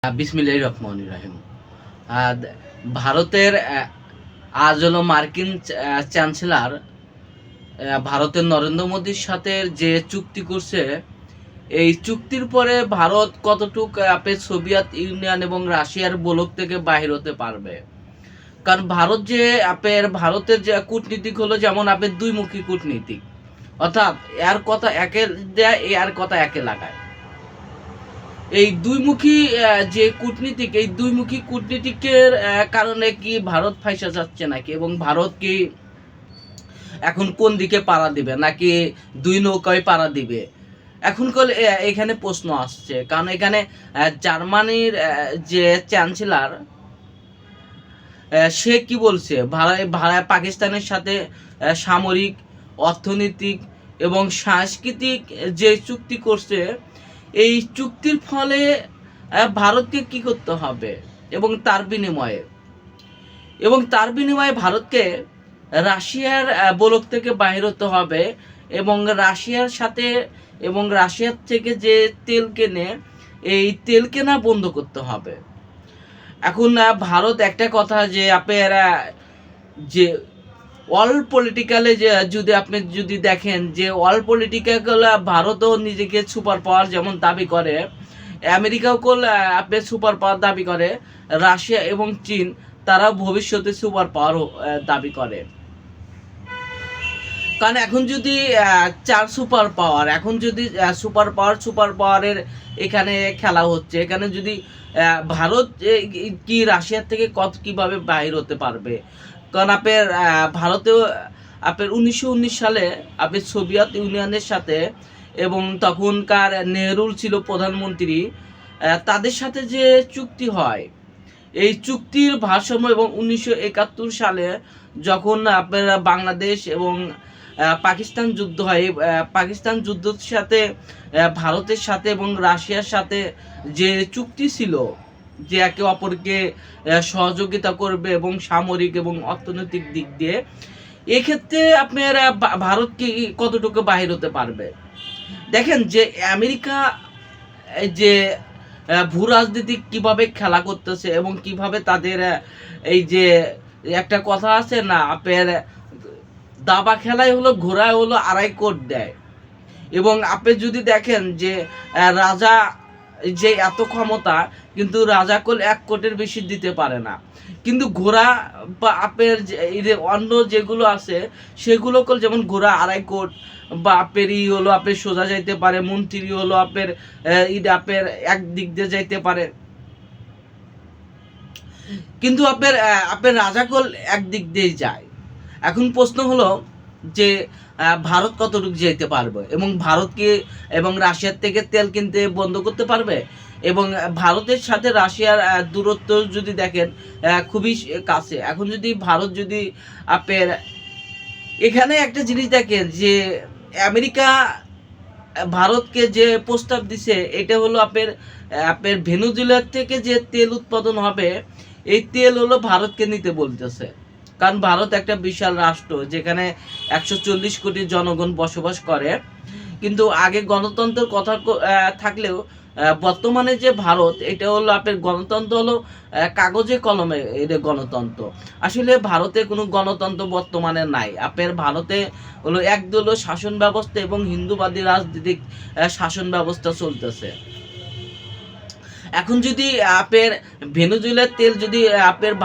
বিসমিল্লাহির রহমানির রহিম। আহ, ভারতের আজ হলো মার্কিন চ্যান্সেলর ভারতের নরেন্দ্র মোদীর সাথে যে চুক্তি করছে, এই চুক্তির পরে ভারত কতটুক সোভিয়েত ইউনিয়ন এবং রাশিয়ার ব্লক থেকে বাহির হতে পারবে। কারণ ভারত যে ভারতের যে কূটনীতিক হলো যেমন দুই মুখী কূটনীতিক, অর্থাৎ এর কথা একে দেয়, এর কথা একে লাগায়। এই দুইমুখী যে কূটনীতিক, এই দুইমুখী কূটনীতিকের কারণে কি ভারত ফাইসা যাচ্ছে নাকি, এবং ভারত কি এখন কোন দিকে পাড়া দিবে, নাকি দুই নৌকায় পাড়া দিবে, এখন এখানে প্রশ্ন আসছে। কারণ এখানে জার্মানির যে চ্যান্সেলর সে কি বলছে, পাকিস্তানের সাথে সামরিক, অর্থনৈতিক এবং সাংস্কৃতিক যে চুক্তি করছে, এই চুক্তির ফলে ভারতকে কি করতে হবে, এবং তার বিনিময়ে ভারতকে রাশিয়ার ব্লক থেকে বাহির হতে হবে, এবং রাশিয়ার থেকে যে তেল কেনে, এই তেল কেনা বন্ধ করতে হবে। এখন ভারত একটা কথা যে যে ওয়ার্ল্ড পলিটিক্যালে যে আপনি যদি দেখেন যে ওয়ার্ল্ড পলিটিক্যাল ভারতও নিজেকে সুপার পাওয়ার যেমন দাবি করে, আমেরিকাও সুপার পাওয়ার দাবি করে, রাশিয়া এবং চীন তারা ভবিষ্যতে সুপার পাওয়ার দাবি করে। কারণ এখন যদি চার সুপার পাওয়ার, এখন যদি সুপার পাওয়ারের এখানে খেলা হচ্ছে, এখানে যদি ভারত কি রাশিয়ার থেকে কিভাবে বাহির হতে পারবে। কারণ ভারতেও 1919 সালে সোভিয়েত ইউনিয়নের সাথে, এবং তখনকার নেহরুল ছিল প্রধানমন্ত্রী, তাদের সাথে যে চুক্তি হয়, এই চুক্তির ভারসাম্য, এবং 1971 সালে যখন বাংলাদেশ এবং পাকিস্তান যুদ্ধ হয়, পাকিস্তান যুদ্ধের সাথে ভারতের সাথে এবং রাশিয়ার সাথে যে চুক্তি ছিল যে একে অপরকে সহযোগিতা করবে এবং সামরিক এবং অর্থনৈতিক দিক দিয়ে, এক্ষেত্রে আপনার ভারত কি কতটুকু বাহির হতে পারবে। দেখেন যে আমেরিকা যে ভূ রাজনীতিক কিভাবে খেলা করতেছে, এবং কিভাবে তাদের এই যে একটা কথা আছে না, দাবা খেলায় হলো ঘোড়ায় হলো 2.5 কোট দেয়, এবং আপনি যদি দেখেন যে রাজা যে এত ক্ষমতা, কিন্তু রাজা কোল 1 কোটের বেশি দিতে পারে না, কিন্তু ঘোড়া বা অন্য যেগুলো আছে সেগুলো কোল, যেমন ঘোড়া 2.5 কোট, বা হলো সোজা যাইতে পারে, মন্ত্রী হলো এক দিক দিয়ে যাইতে পারে, কিন্তু রাজা কোল এক দিক দিয়েই যায়। এখন প্রশ্ন হলো যে ভারত কতটুকু যেতে পারবে, এবং ভারতকে এবং রাশিয়ার থেকে তেল কিনতে বন্ধ করতে পারবে। এবং ভারতের সাথে রাশিয়ার দূরত্ব যদি দেখেন খুবই কাছে। এখন যদি ভারত যদি এখানে একটা জিনিস দেখেন যে আমেরিকা ভারতকে যে প্রস্তাব দিছে, এটা হলো ভেনেজুয়েলার থেকে যে তেল উৎপাদন হবে, এই তেল হলো ভারতকে নিতে বলতেছে। কারণ ভারত একটা বিশাল রাষ্ট্র, যেখানে 140 কোটি জনগণ বসবাস করে, কিন্তু আগে গণতন্ত্রের কথা থাকলেও বর্তমানে যে ভারত, এটা হলো গণতন্ত্র হলো কাগজে কলমে, এটা গণতন্ত্র। আসলে ভারতে কোনো গণতন্ত্র বর্তমানে নাই। ভারতে হলো একদলীয় শাসন ব্যবস্থা এবং হিন্দুবাদী রাজনৈতিক শাসন ব্যবস্থা চলতেছে। এখন যদি ভেনেজুয়েলার তেল যদি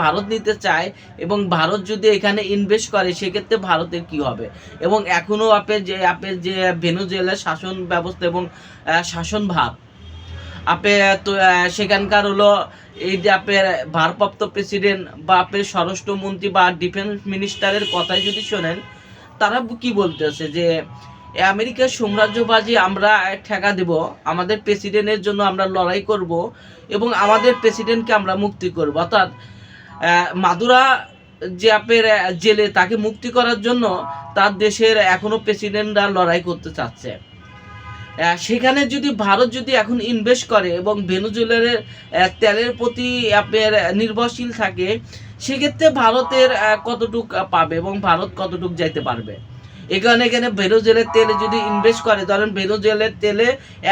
ভারত নিতে চায়, এবং ভারত যদি এখানে ইনভেস্ট করে, সেক্ষেত্রে ভারতের কি হবে। এবং এখনও যে ভেনেজুয়েলার শাসন ব্যবস্থা এবং শাসন ভাব, তো সেখানকার হলো এই যে ভারপ্রাপ্ত প্রেসিডেন্ট বা স্বরাষ্ট্রমন্ত্রী বা ডিফেন্স মিনিস্টারের কথাই যদি শোনেন, তারা কি বলতেছে যে আমেরিকার সাম্রাজ্যবাদী আমরা ঠেকা দেব, আমাদের প্রেসিডেন্টের জন্য আমরা লড়াই করব, এবং আমাদের প্রেসিডেন্টকে আমরা মুক্তি করব। অর্থাৎ মাদুরা যে জেলে, তাকে মুক্তি করার জন্য তার দেশের এখনো প্রেসিডেন্টরা লড়াই করতে চাচ্ছে। সেখানে যদি ভারত যদি এখন ইনভেস্ট করে এবং ভেনেজুয়েলার তেলের প্রতি নির্ভরশীল থাকে, সেক্ষেত্রে ভারতের কতটুক পাবে এবং ভারত কতটুক যাইতে পারবে। এখানে ভেনেজুয়েলার তেলে যদি ইনভেস্ট করে, ধরেন ভেনেজুয়েলার তেলে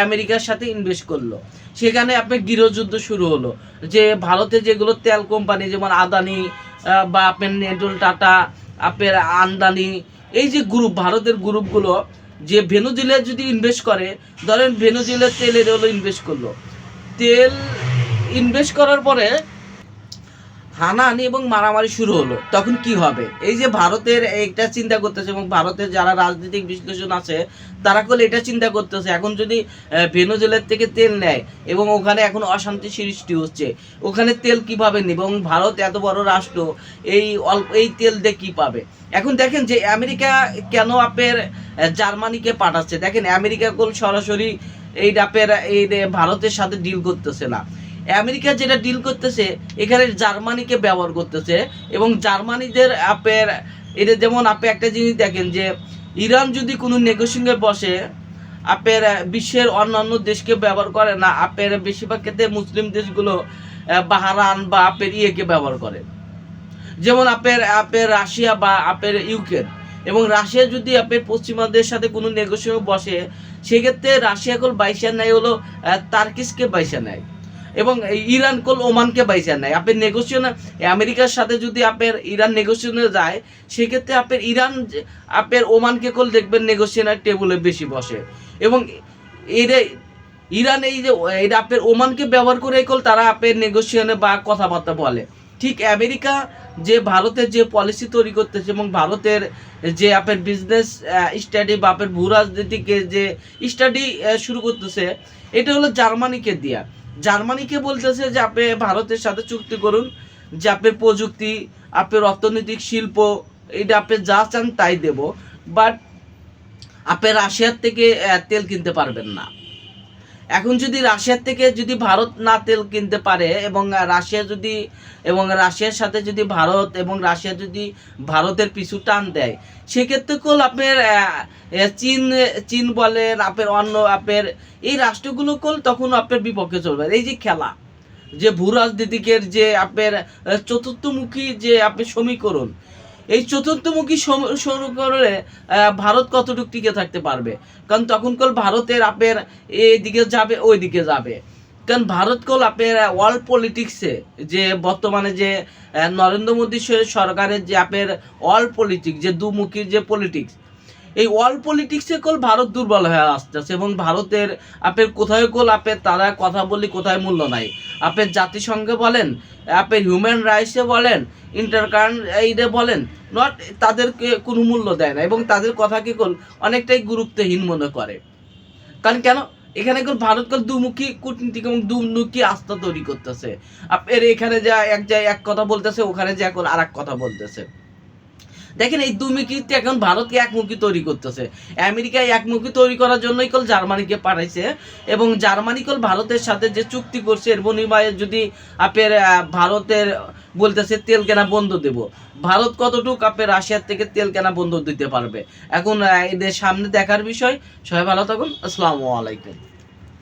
আমেরিকার সাথে ইনভেস্ট করলো, সেখানে আপনার গৃহযুদ্ধ শুরু হলো। যে ভারতে যেগুলো তেল কোম্পানি যেমন আদানি বা আপনার নেডল টাটা, আপনার আন্দানি, এই যে গ্রুপ, ভারতের গ্রুপগুলো যে ভেনেজুয়েলায় যদি ইনভেস্ট করে, ধরেন ভেনেজুয়েলার তেলের হলো ইনভেস্ট করলো, তেল ইনভেস্ট করার পরে হানাহানি এবং মারামারি শুরু হলো, তখন কি হবে? এই যে ভারতের এটা চিন্তা করতেছে, এবং ভারতের যারা রাজনৈতিক বিশ্লেষণ আছে তারা করলে এটা চিন্তা করতেছে, এখন যদি ভেনেজুয়েলার থেকে তেল নেয় এবং ওখানে এখন অশান্তি সৃষ্টি হচ্ছে, ওখানে তেল কিভাবে নেবে? এবং ভারত এত বড় রাষ্ট্র, এই তেল দিয়ে কী পাবে? এখন দেখেন যে আমেরিকা কেন আপনার জার্মানিকে পাঠাচ্ছে। দেখেন আমেরিকা কোন সরাসরি এই ডাপের এই ভারতের সাথে ডিল করতেছে না, আমেরিকা যেটা ডিল করতেছে এখানে জার্মানিকে ব্যবহার করতেছে। এবং জার্মানিদের আপনার এটা যেমন আপনি একটা জিনিস দেখেন যে ইরান যদি কোনো নেগোসিয়েশনে বসে, আপনার বিশ্বের অন্যান্য দেশকে ব্যবহার করে না, আপনার বেশিরভাগ ক্ষেত্রে মুসলিম দেশগুলো বাহরান বা আপনার ইয়েকে ব্যবহার করে। যেমন আপনার রাশিয়া বা আপনার ইউক্রেন, এবং রাশিয়া যদি আপনার পশ্চিমাদের সাথে কোনো নেগোসিয়েশনে বসে, সেক্ষেত্রে রাশিয়া কল বাইসা নেয় হলো তার্কিসকে বাইসা নেয়, এবং ইরান কল ওমানকে বাইসা নেয়। আপনার নেগোসিয়েশনে আমেরিকার সাথে যদি আপনার ইরান নেগোসিয়েশনে যায়, সেক্ষেত্রে আপনার ইরান আপনার ওমানকে কল দেখবেন নেগোসিয়েশনের টেবিলে বেশি বসে, এবং এরা ইরান এই যে এটা আপনার ওমানকে ব্যবহার করে কল তারা আপনার নেগোসিয়েশনে বা কথাবার্তা বলে। ঠিক আমেরিকা যে ভারতের যে পলিসি তৈরি করতেছে এবং ভারতের যে আপনার বিজনেস স্টাডি বা আপনার ভূ রাজনীতিকে যে স্টাডি শুরু করতেছে, এটা হলো জার্মানিকে দিয়া। জার্মানিকে বলতেছে যে আপনি ভারতের সাথে চুক্তি করুন, যে আপনার প্রযুক্তি, আপনার অর্থনৈতিক শিল্প, এটা আপনি যা চান তাই দেব, বাট আপনি রাশিয়ার থেকে তেল কিনতে পারবেন না। এখন যদি রাশিয়ার থেকে যদি ভারত না তেল কিনতে পারে, এবং রাশিয়ার সাথে যদি ভারত এবং রাশিয়া যদি ভারতের পিছু টান দেয়, সেক্ষেত্রে কল আপনার চীন বলেন, আপনার অন্য আপনার এই রাষ্ট্রগুলো কল তখন আপনার বিপক্ষে চলবে। এই যে খেলা, যে ভূ রাজনীতিকের যে আপনার চতুর্থমুখী যে আপনার সমীকরণ, এই চতুর্থমুখী সমীকরণে ভারত কতটুকু টিকে থাকতে পারবে? কারণ তখন কল ভারতের আপনার এইদিকে যাবে, ওই দিকে যাবে। কারণ ভারত কল আপনার ওয়ার্ল্ড পলিটিক্সে যে বর্তমানে যে নরেন্দ্র মোদী সরকারের যে আপনার ওয়ার্ল্ড পলিটিক্স, যে দুমুখী যে পলিটিক্স, এই ওয়ার্ল্ড পলিটিক্সে কল ভারত দুর্বল হয়ে আসতেছে। এবং ভারতের আপনার কোথায় কল আপনার তারা কথা বলি, কোথায় মূল্য নাই। আপনার জাতিসংঘে বলেন, আপনার হিউম্যান রাইটসে বলেন, এইটা বলেন, নট তাদেরকে কোনো মূল্য দেয় না, এবং তাদের কথাকে কল অনেকটাই গুরুত্বহীন মনে করে। কারণ কেন? এখানে কল ভারত কল দুমুখী কূটনীতিক এবং দুমুখী আস্থা তৈরি করতেছে। আপনার এখানে যা এক কথা বলতেছে, ওখানে যা কল আর এক কথা বলতেছে। দেখেন এই দুমুখীতে এখন ভারতকে একমুখী তৈরি করতেছে। আমেরিকায় একমুখী তৈরি করার জন্যই কল জার্মানিকে পাঠাইছে, এবং জার্মানি কল ভারতের সাথে যে চুক্তি করছে এর বিনিময়ে যদি আপনার ভারতের বলতেছে তেল কেনা বন্ধ দেব, ভারত কতটুকু আপনার রাশিয়ার থেকে তেল কেনা বন্ধ দিতে পারবে, এখন এদের সামনে দেখার বিষয়। সবাই ভালো থাকুন, আসসালামু আলাইকুম।